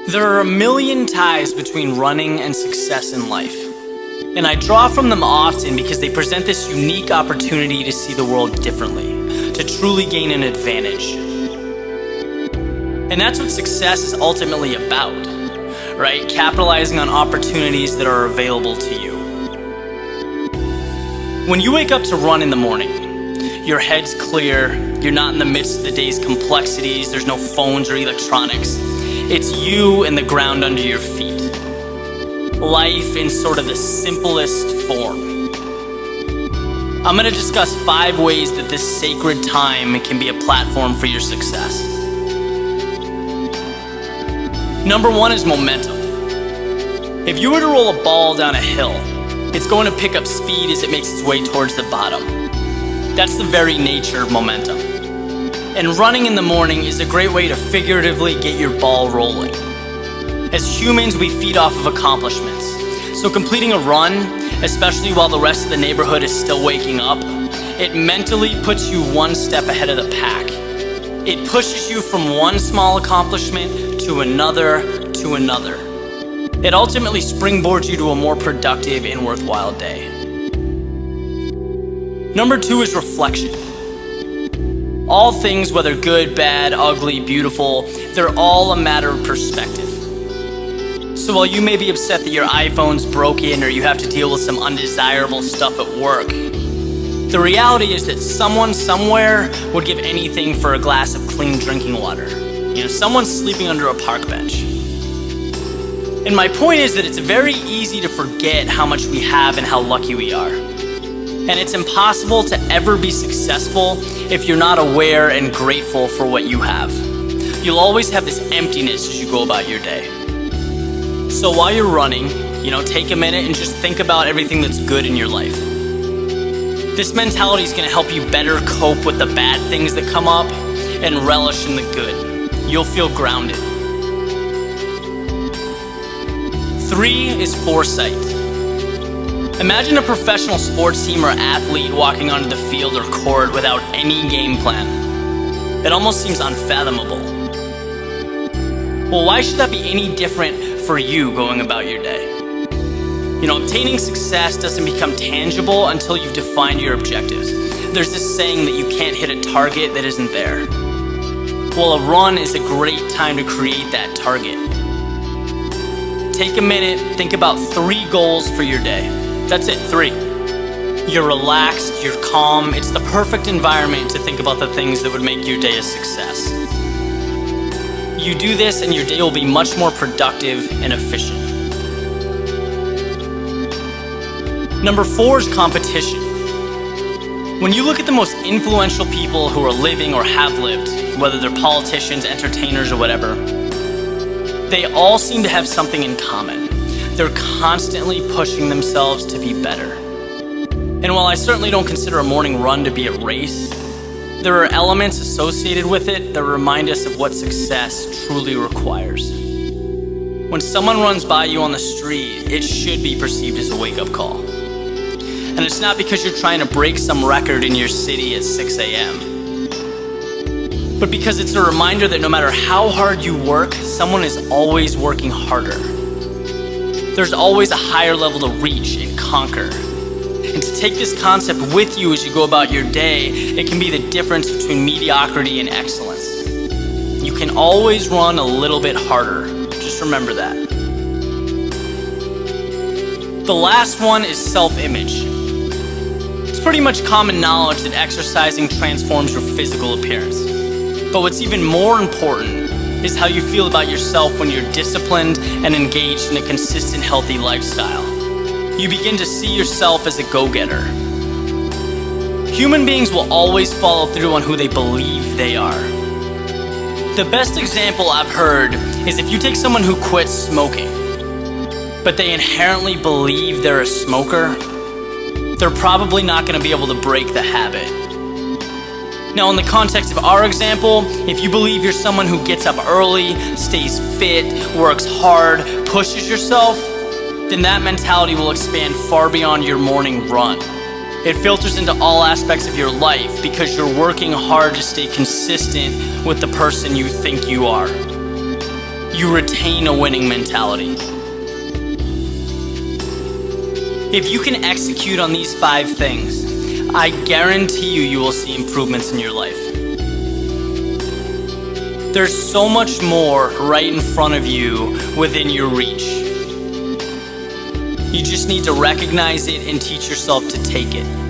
There are a million ties between running and success in life, and I draw from them often because they present this unique opportunity to see the world differently, to truly gain an advantage. And that's what success is ultimately about, right? Capitalizing on opportunities that are available to you. When you wake up to run in the morning, your head's clear, you're not in the midst of the day's complexities, there's no phones or electronics. It's you and the ground under your feet. Life in sort of the simplest form. I'm going to discuss 5 ways that this sacred time can be a platform for your success. Number 1 is momentum. If you were to roll a ball down a hill, it's going to pick up speed as it makes its way towards the bottom. That's the very nature of momentum. And running in the morning is a great way to figuratively get your ball rolling. As humans, we feed off of accomplishments. So completing a run, especially while the rest of the neighborhood is still waking up, it mentally puts you one step ahead of the pack. It pushes you from one small accomplishment to another to another. It ultimately springboards you to a more productive and worthwhile day. Number 2 is reflection. All things, whether good, bad, ugly, beautiful, they're all a matter of perspective. So while you may be upset that your iPhone's broken or you have to deal with some undesirable stuff at work, the reality is that someone somewhere would give anything for a glass of clean drinking water. Someone's sleeping under a park bench. And my point is that it's very easy to forget how much we have and how lucky we are. And it's impossible to ever be successful if you're not aware and grateful for what you have. You'll always have this emptiness as you go about your day. So while you're running, take a minute and just think about everything that's good in your life. This mentality is going to help you better cope with the bad things that come up and relish in the good. You'll feel grounded. 3 is foresight. Imagine a professional sports team or athlete walking onto the field or court without any game plan. It almost seems unfathomable. Well, why should that be any different for you going about your day? Obtaining success doesn't become tangible until you've defined your objectives. There's this saying that you can't hit a target that isn't there. Well, a run is a great time to create that target. Take a minute, think about 3 goals for your day. That's it, 3. You're relaxed, you're calm, it's the perfect environment to think about the things that would make your day a success. You do this and your day will be much more productive and efficient. Number 4 is competition. When you look at the most influential people who are living or have lived, whether they're politicians, entertainers, or whatever, they all seem to have something in common. They're constantly pushing themselves to be better. And while I certainly don't consider a morning run to be a race, there are elements associated with it that remind us of what success truly requires. When someone runs by you on the street, it should be perceived as a wake-up call. And it's not because you're trying to break some record in your city at 6 a.m., but because it's a reminder that no matter how hard you work, someone is always working harder. There's always a higher level to reach and conquer. And to take this concept with you as you go about your day, it can be the difference between mediocrity and excellence. You can always run a little bit harder. Just remember that. The last one is self-image. It's pretty much common knowledge that exercising transforms your physical appearance. But what's even more important is how you feel about yourself when you're disciplined and engaged in a consistent, healthy lifestyle. You begin to see yourself as a go-getter. Human beings will always follow through on who they believe they are. The best example I've heard is if you take someone who quits smoking, but they inherently believe they're a smoker, they're probably not going to be able to break the habit. Now, in the context of our example, if you believe you're someone who gets up early, stays fit, works hard, pushes yourself, then that mentality will expand far beyond your morning run. It filters into all aspects of your life because you're working hard to stay consistent with the person you think you are. you retain a winning mentality. If you can execute on these 5 things, I guarantee you will see improvements in your life. There's so much more right in front of you within your reach. You just need to recognize it and teach yourself to take it.